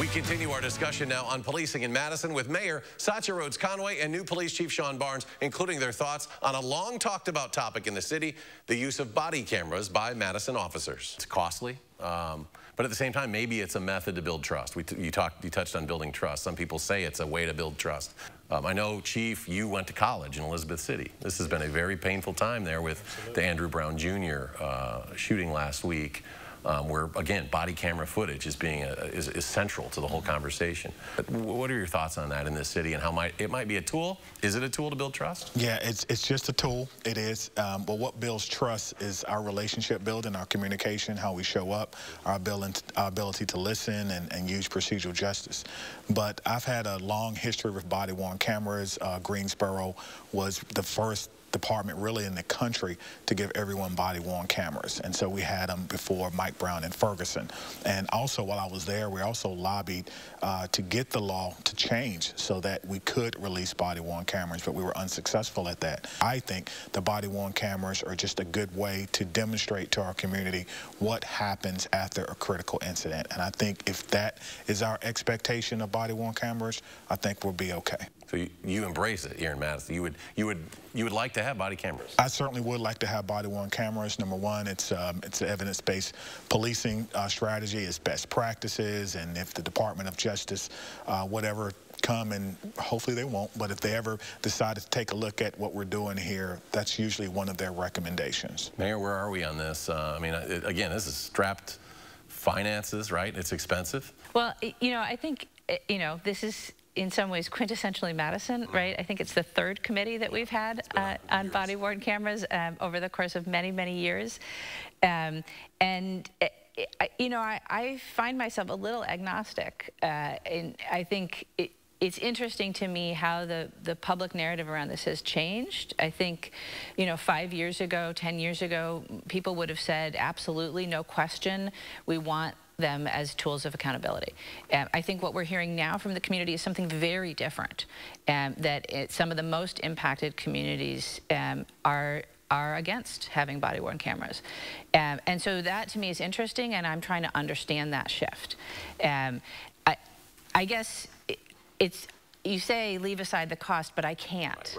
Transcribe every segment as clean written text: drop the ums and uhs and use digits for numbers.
We continue our discussion now on policing in Madison with Mayor Satya Rhodes Conway and new Police Chief Sean Barnes, including their thoughts on a long talked about topic in the city, the use of body cameras by Madison officers. It's costly, but at the same time, maybe it's a method to build trust. You touched on building trust. Some people say it's a way to build trust. I know, Chief, you went to college in Elizabeth City. This has been a very painful time there with the Andrew Brown Jr. Shooting last week. Where, again, body camera footage is central to the whole conversation. But what are your thoughts on that in this city, and how it might be a tool? Is it a tool to build trust? Yeah, it's just a tool. It is. But what builds trust is our relationship building, our communication, how we show up, our ability to listen and use procedural justice. But I've had a long history with body-worn cameras. Greensboro was the first department really in the country to give everyone body-worn cameras, and so we had them before Mike Brown and Ferguson. And also, while I was there, we also lobbied to get the law to change so that we could release body-worn cameras, but we were unsuccessful at that. I think the body-worn cameras are just a good way to demonstrate to our community what happens after a critical incident, and I think if that is our expectation of body-worn cameras, I think we'll be okay. So you embrace it here in Madison. You would like to have body cameras. I certainly would like to have body-worn cameras. Number one, it's an evidence-based policing strategy. It's best practices, and if the Department of Justice, whatever, come, and hopefully they won't, but if they ever decide to take a look at what we're doing here, that's usually one of their recommendations. Mayor, where are we on this? I mean, again, this is strapped finances, right? It's expensive. Well, you know, I think, you know, this is in some ways quintessentially Madison, right? I think it's the third committee that we've had on body-worn cameras over the course of many, many years. You know, I find myself a little agnostic. And I think it's interesting to me how the public narrative around this has changed. I think, you know, 5 years ago, 10 years ago, people would have said, absolutely, no question, we want them as tools of accountability. I think what we're hearing now from the community is something very different, that some of the most impacted communities are against having body-worn cameras. And so that to me is interesting, and I'm trying to understand that shift. I guess it's, you say leave aside the cost, but I can't.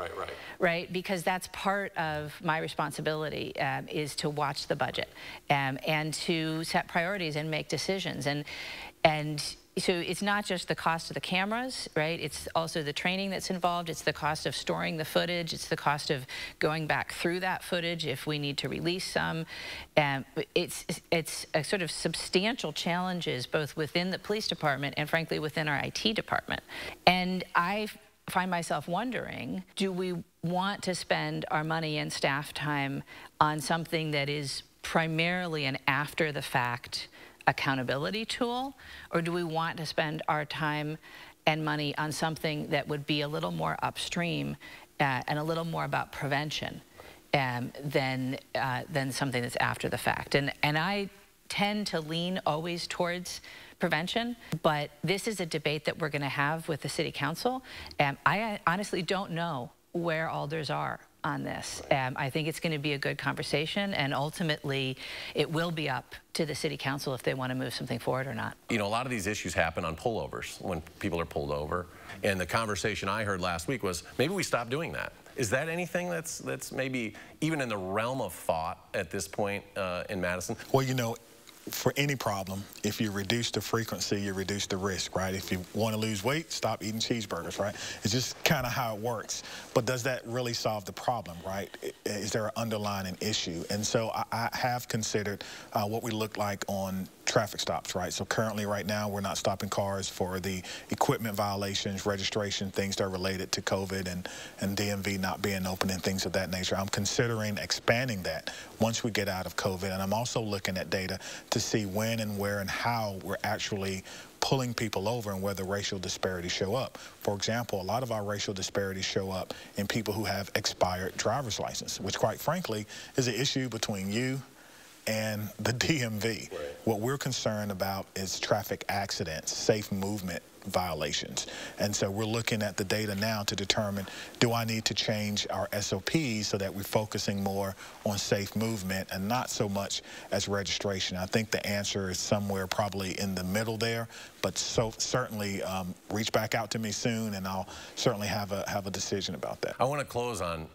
Right? Because that's part of my responsibility, is to watch the budget and to set priorities and make decisions. And so it's not just the cost of the cameras, right? It's also the training that's involved. It's the cost of storing the footage. It's the cost of going back through that footage if we need to release some. It's a sort of substantial challenges both within the police department and frankly within our IT department. And I find myself wondering, do we want to spend our money and staff time on something that is primarily an after-the-fact accountability tool, or do we want to spend our time and money on something that would be a little more upstream and a little more about prevention than something that's after the fact? And I tend to lean always towards prevention, but this is a debate that we're going to have with the City Council. I honestly don't know where alders are on this. I think it's going to be a good conversation, and ultimately it will be up to the City Council if they want to move something forward or not. You know, a lot of these issues happen on pullovers, when people are pulled over. And the conversation I heard last week was, maybe we stop doing that. Is that anything that's maybe even in the realm of thought at this point in Madison? Well, you know, for any problem, if you reduce the frequency, you reduce the risk, right? If you want to lose weight, stop eating cheeseburgers, right? It's just kind of how it works. But does that really solve the problem, right? Is there an underlying issue? And so I have considered what we look like on traffic stops, right? So currently right now we're not stopping cars for the equipment violations, registration, things that are related to COVID and DMV not being open and things of that nature. I'm considering expanding that once we get out of COVID, and I'm also looking at data to see when and where and how we're actually pulling people over and where the racial disparities show up. For example, a lot of our racial disparities show up in people who have expired driver's license, which quite frankly is an issue between you and the DMV. What we're concerned about is traffic accidents, safe movement violations. And so we're looking at the data now to determine, do I need to change our SOPs so that we're focusing more on safe movement and not so much as registration? I think the answer is somewhere probably in the middle there, but certainly reach back out to me soon, and I'll certainly have a decision about that. I want to close on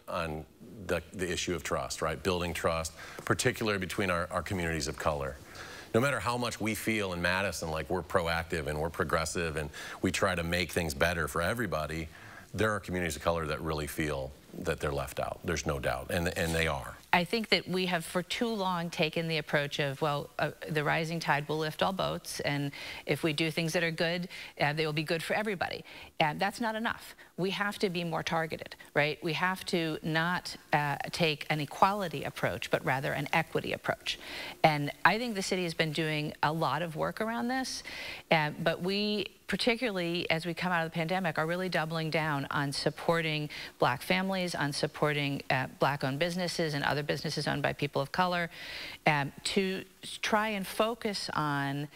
the issue of trust, right? Building trust, particularly between our communities of color. No matter how much we feel in Madison like we're proactive and we're progressive and we try to make things better for everybody, there are communities of color that really feel that they're left out. There's no doubt, and they are. I think that we have for too long taken the approach of, well, the rising tide will lift all boats, and if we do things that are good, they will be good for everybody. And that's not enough. We have to be more targeted, right? We have to not take an equality approach, but rather an equity approach. And I think the city has been doing a lot of work around this, but we, particularly as we come out of the pandemic, are really doubling down on supporting Black families, on supporting Black-owned businesses and other businesses owned by people of color, to try and focus on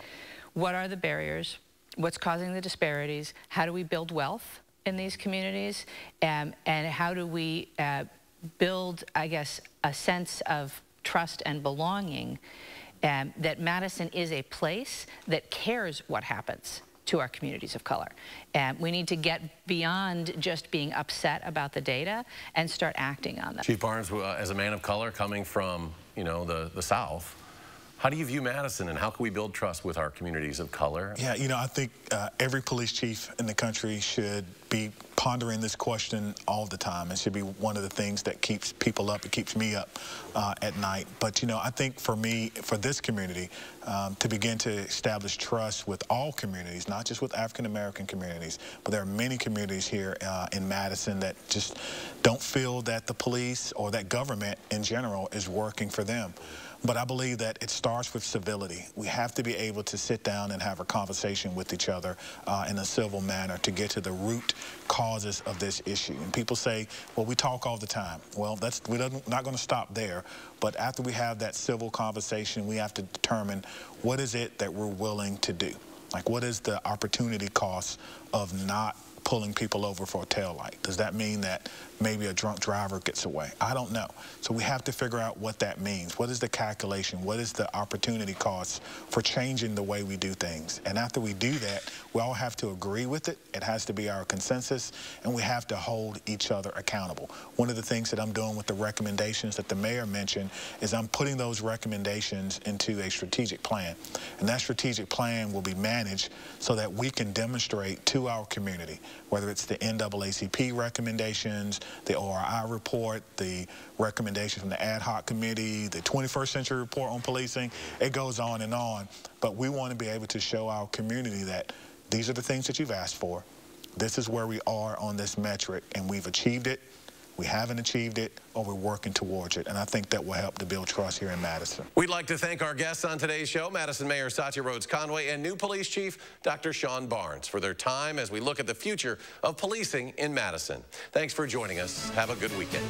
what are the barriers, what's causing the disparities, how do we build wealth in these communities, and how do we build, I guess, a sense of trust and belonging, that Madison is a place that cares what happens to our communities of color. We need to get beyond just being upset about the data and start acting on them. Chief Barnes, as a man of color coming from, you know, the South, how do you view Madison, and how can we build trust with our communities of color? Yeah, you know, I think every police chief in the country should be pondering this question all the time. It should be one of the things that keeps people up, it keeps me up at night. But, you know, I think for me, for this community, to begin to establish trust with all communities, not just with African-American communities, but there are many communities here in Madison that just don't feel that the police or that government in general is working for them. But I believe that it starts with civility. We have to be able to sit down and have a conversation with each other in a civil manner to get to the root causes of this issue. And people say, well, we talk all the time. Well, we're not going to stop there. But after we have that civil conversation, we have to determine what is it that we're willing to do. Like, what is the opportunity cost of not pulling people over for a taillight? Does that mean that maybe a drunk driver gets away? I don't know. So we have to figure out what that means. What is the calculation? What is the opportunity cost for changing the way we do things? And after we do that, we all have to agree with it. It has to be our consensus, and we have to hold each other accountable. One of the things that I'm doing with the recommendations that the mayor mentioned is I'm putting those recommendations into a strategic plan. And that strategic plan will be managed so that we can demonstrate to our community, whether it's the NAACP recommendations, the ORI report, the recommendation from the ad hoc committee, the 21st Century Report on Policing, it goes on and on. But we want to be able to show our community that these are the things that you've asked for. This is where we are on this metric, and we've achieved it, we haven't achieved it, or we're working towards it. And I think that will help to build trust here in Madison. We'd like to thank our guests on today's show, Madison Mayor Satya Rhodes Conway and new Police Chief Dr. Sean Barnes, for their time as we look at the future of policing in Madison. Thanks for joining us. Have a good weekend.